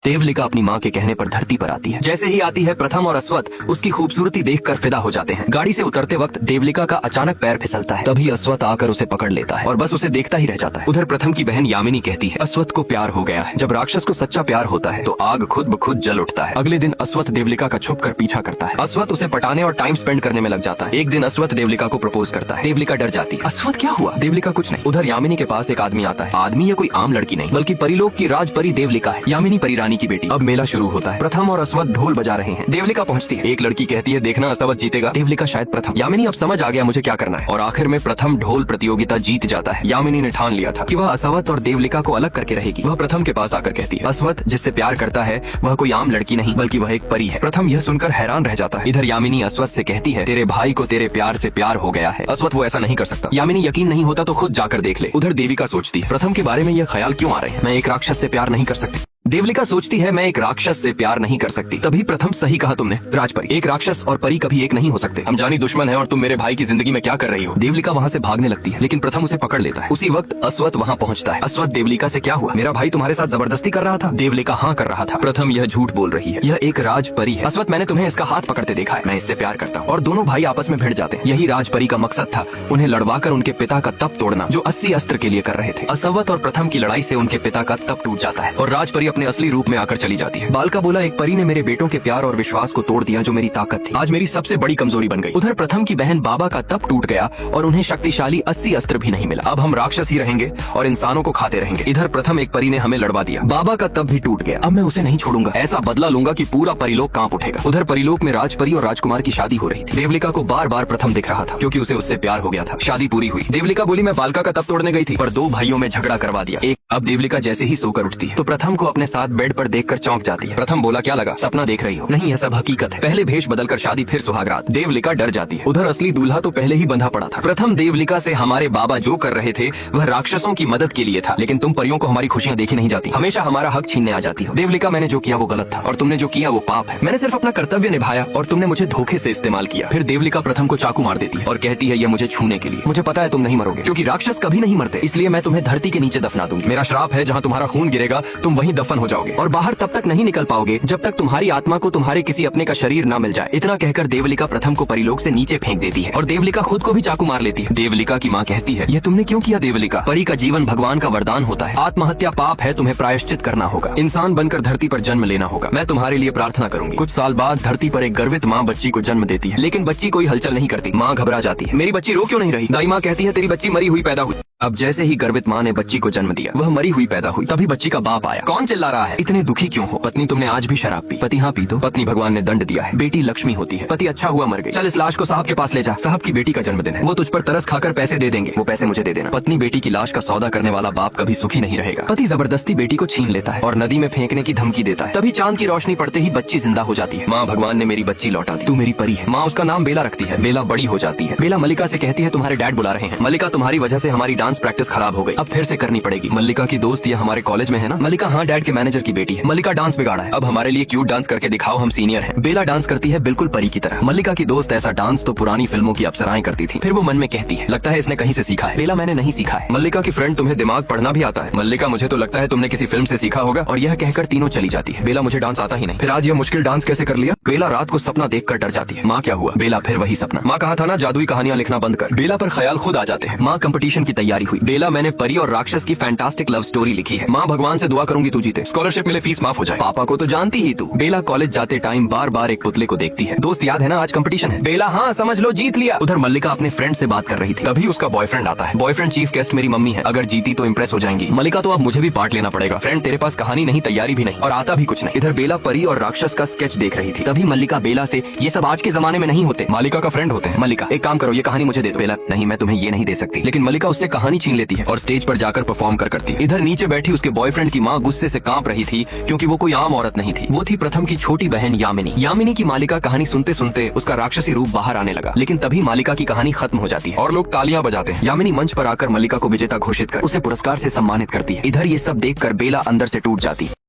देवलिका अपनी माँ के कहने पर धरती पर आती है। जैसे ही आती है, प्रथम और अश्वत्थ उसकी खूबसूरती देखकर फिदा हो जाते हैं। गाड़ी से उतरते वक्त देवलिका का अचानक पैर फिसलता है। तभी अश्वत्थ आकर उसे पकड़ लेता है और बस उसे देखता ही रह जाता है। उधर प्रथम की बहन यामिनी कहती है अश्वत्थ को प्यार हो गया है। जब राक्षस को सच्चा प्यार होता है तो आग खुद ब खुद जल उठता है। अगले दिन अश्वत्थ देवलिका का छुप कर पीछा करता है। अश्वत्थ उसे पटाने और टाइम स्पेंड करने में लग जाता है। एक दिन अश्वत्थ देवलिका को प्रपोज करता है। देवलिका डर जाती है। अश्वत्थ क्या हुआ? देवलिका कुछ नहीं। उधर यामिनी के पास एक आदमी आता है। आदमी ये कोई आम लड़की नहीं बल्कि परिलोक की राजपरी देवलिका है, यामिनी परिरानी की बेटी। अब मेला शुरू होता है। प्रथम और अश्वत्थ ढोल बजा रहे हैं। देवलिका पहुंचती है। एक लड़की कहती है देखना अश्वत्थ जीतेगा। देवलिका शायद प्रथम। यामिनी अब समझ आ गया मुझे क्या करना है और आखिर में प्रथम ढोल प्रतियोगिता जीत जाता है। यामिनी ने ठान लिया था कि वह अश्वत्थ और देवलिका को अलग करके रहेगी। वह प्रथम के पास आकर कहती है अश्वत्थ जिससे प्यार करता है वह कोई आम लड़की नहीं बल्कि वह एक परी है। प्रथम यह सुनकर हैरान रह जाता है। इधर यामिनी अश्वत्थ से कहती है तेरे भाई को तेरे प्यार से प्यार हो गया है। अश्वत्थ वो ऐसा नहीं कर सकता। यामिनी यकीन नहीं होता तो खुद जाकर देख ले। उधर देविका सोचती है प्रथम के बारे में यह ख्याल क्यों आ रहे हैं, मैं एक राक्षस से प्यार नहीं कर सकती। देवलिका सोचती है मैं एक राक्षस से प्यार नहीं कर सकती। तभी प्रथम सही कहा तुमने राजपरी, एक राक्षस और परी कभी एक नहीं हो सकते। हम जानी दुश्मन है और तुम मेरे भाई की जिंदगी में क्या कर रही हो। देवलिका वहाँ से भागने लगती है लेकिन प्रथम उसे पकड़ लेता है। उसी वक्त अश्वत्थ वहाँ पहुँचता है। अश्वत्थ देवलिका से क्या हुआ, मेरा भाई तुम्हारे साथ जबरदस्ती कर रहा था। देवलिका हाँ कर रहा था। प्रथम यह झूठ बोल रही है, यह एक राजपरी है। अश्वत्थ मैंने तुम्हें इसका हाथ पकड़ते देखा है, मैं इससे प्यार करता हूँ। और दोनों भाई आपस में भिड़ जाते हैं। यही राजपरी का मकसद था, उन्हें लड़वाकर उनके पिता का तप तोड़ना जो 80 अस्त्र के लिए कर रहे थे। अश्वत्थ और प्रथम की लड़ाई से उनके पिता का तप टूट जाता है और राजपरी अपने असली रूप में आकर चली जाती है। बालका बोला एक परी ने मेरे बेटों के प्यार और विश्वास को तोड़ दिया जो मेरी ताकत थी, आज मेरी सबसे बड़ी कमजोरी बन गई। उधर प्रथम की बहन बाबा का तप टूट गया और उन्हें शक्तिशाली 80 अस्त्र भी नहीं मिला। अब हम राक्षस ही रहेंगे और इंसानों को खाते रहेंगे। इधर प्रथम एक परी ने हमें लड़वा दिया, बाबा का तप भी टूट गया। अब मैं उसे नहीं छोड़ूंगा, ऐसा बदला लूंगा कि पूरा परिलोक कांप उठेगा। उधर परिलोक में राजपरी और राजकुमार की शादी हो रही थी। देवलिका को बार बार प्रथम दिख रहा था क्योंकि उसे उससे प्यार हो गया था। शादी पूरी हुई। देवलिका बोली मैं बालका का तप तोड़ने गई थी पर दो भाइयों में झगड़ा करवा दिया। अब देवलिका जैसे ही सोकर उठती है तो प्रथम को अपने साथ बेड पर देखकर चौंक जाती है। प्रथम बोला क्या लगा, सपना देख रही हो? नहीं, यह सब हकीकत है। पहले भेष बदलकर शादी फिर सुहागरात। देवलिका डर जाती है। उधर असली दूल्हा तो पहले ही बंधा पड़ा था। प्रथम देवलिका से हमारे बाबा जो कर रहे थे वह राक्षसों की मदद के लिए था, लेकिन तुम परियों को हमारी खुशियाँ देखी नहीं जाती, हमेशा हमारा हक छीनने आ जाती हो। देवलिका मैंने जो किया वो गलत था और तुमने जो किया वो पाप है। मैंने सिर्फ अपना कर्तव्य निभाया और तुमने मुझे धोखे से इस्तेमाल किया। फिर देवलिका प्रथम को चाकू मार देती है और कहती है यह मुझे छूने के लिए। मुझे पता है तुम नहीं मरोगे क्योंकि राक्षस कभी नहीं मरते, इसलिए मैं तुम्हें धरती के नीचे दफना दूंगी। मेरा श्राप है जहाँ तुम्हारा खून गिरेगा तुम वहीं दफन हो जाओगे और बाहर तब तक नहीं निकल पाओगे जब तक तुम्हारी आत्मा को तुम्हारे किसी अपने का शरीर ना मिल जाए। इतना कहकर देवलिका प्रथम को परिलोक से नीचे फेंक देती है और देवलिका खुद को भी चाकू मार लेती है। देवलिका की माँ कहती है यह तुमने क्यों किया देवलिका? परी का जीवन भगवान का वरदान होता है, आत्महत्या पाप है, तुम्हें प्रायश्चित करना होगा, इंसान बनकर धरती पर जन्म लेना होगा। मैं तुम्हारे लिए प्रार्थना करूंगी। कुछ साल बाद धरती पर एक गर्वित माँ बच्ची को जन्म देती है लेकिन बच्ची कोई हलचल नहीं करती। माँ घबरा जाती है, मेरी बच्ची रो क्यों नहीं रही? दाई माँ कहती है तेरी बच्ची मरी हुई पैदा हुई। अब जैसे ही गर्वित माँ ने बच्ची को जन्म दिया वह मरी हुई पैदा हुई। तभी बच्ची का बाप आया। कौन चिल्ला रहा है, इतने दुखी क्यों हो? पत्नी तुमने आज भी शराब पी? पति हाँ पी तो। पत्नी भगवान ने दंड दिया है, बेटी लक्ष्मी होती है। पति अच्छा हुआ मर गई, चल इस लाश को साहब के पास ले जा, साहब की बेटी का जन्मदिन है, वो तुझ पर तरस खाकर पैसे दे देंगे, वो पैसे मुझे दे देना। पत्नी बेटी की लाश का सौदा करने वाला बाप कभी सुखी नहीं रहेगा। पति जबरदस्ती बेटी को छीन लेता है और नदी में फेंकने की धमकी देता है। तभी चांद की रोशनी पड़ते ही बच्ची जिंदा हो जाती है। माँ भगवान ने मेरी बच्ची लौटा दी, तू मेरी परी है। माँ उसका नाम बेला रखती है। बेला बड़ी हो जाती है। बेला मल्लिका से कहती है तुम्हारे डैड बुला रहे हैं। मल्लिका तुम्हारी वजह से हमारी डांस प्रैक्टिस खराब हो गई, अब फिर से करनी पड़ेगी। मल्लिका की दोस्त ये हमारे कॉलेज में है ना? मल्लिका हाँ डैड के मैनेजर की बेटी है। मल्लिका डांस बिगाड़ा है, अब हमारे लिए क्यूट डांस करके दिखाओ, हम सीनियर हैं। बेला डांस करती है बिल्कुल परी की तरह। मल्लिका की दोस्त ऐसा डांस तो पुरानी फिल्मों की अप्सराएं करती थी। फिर वो मन में कहती है लगता है इसने कहीं से सीखा है। बेला मैंने नहीं सीखा है। मल्लिका की फ्रेंड तुम्हें दिमाग पढ़ना भी आता है? मल्लिका मुझे तो लगता है तुमने किसी फिल्म से सीखा होगा। और यह कहकर तीनों चली जाती है। बेला मुझे डांस आता ही नहीं। फिर आज यह मुश्किल डांस कैसे कर लिया? बेला रात को सपना देखकर डर जाती है। माँ क्या हुआ? बेला फिर वही सपना। माँ कहा था ना जादुई कहानियां लिखना बंद कर। बेला पर ख्याल खुद आ जाते हैं। माँ कंपटीशन की तैयारी हुई। बेला मैंने परी और राक्षस की फैंटास्टिक लव स्टोरी लिखी है। माँ भगवान से दुआ करूंगी तू जीते, स्कॉलरशिप मिले, फीस माफ हो जाए। पापा को तो जानती ही तू। बेला कॉलेज जाते टाइम बार बार एक पुतले को देखती है। दोस्त याद है ना आज कंपटीशन है? बेला हाँ समझ लो जीत लिया। उधर मल्लिका अपने फ्रेंड से बात कर रही थी, तभी उसका बॉयफ्रेंड आता है। बॉयफ्रेंड चीफ गेस्ट मेरी मम्मी है, अगर जीती तो इम्प्रेस हो जाएंगी। मल्लिका तो अब मुझे भी पार्ट लेना पड़ेगा। फ्रेंड तेरे पास कहानी नहीं, तैयारी भी नहीं और आता भी कुछ नहीं। इधर बेला परी और राक्षस का स्केच देख रही थी, तभी मल्लिका बेला से ये सब आज के जमाने में नहीं होते, मालिका का फ्रेंड होते हैं। मल्लिका एक काम करो, ये कहानी मुझे दे दो। बेला नहीं मैं तुम्हें ये नहीं दे सकती। लेकिन मल्लिका उससे कहानी छीन लेती है और स्टेज पर जाकर परफॉर्म करती है। इधर नीचे बैठी उसके बॉयफ्रेंड की माँ गुस्से से कांप रही थी क्योंकि वो कोई आम औरत नहीं थी, वो थी प्रथम की छोटी बहन यामिनी। यामिनी की मालिका कहानी सुनते सुनते उसका राक्षसी रूप बाहर आने लगा, लेकिन तभी मालिका की कहानी खत्म हो जाती है और लोग तालियां बजाते हैं। यामिनी मंच पर आकर मल्लिका को विजेता घोषित कर उसे पुरस्कार से सम्मानित करती है। इधर ये सब देखकर बेला अंदर से टूट जाती है।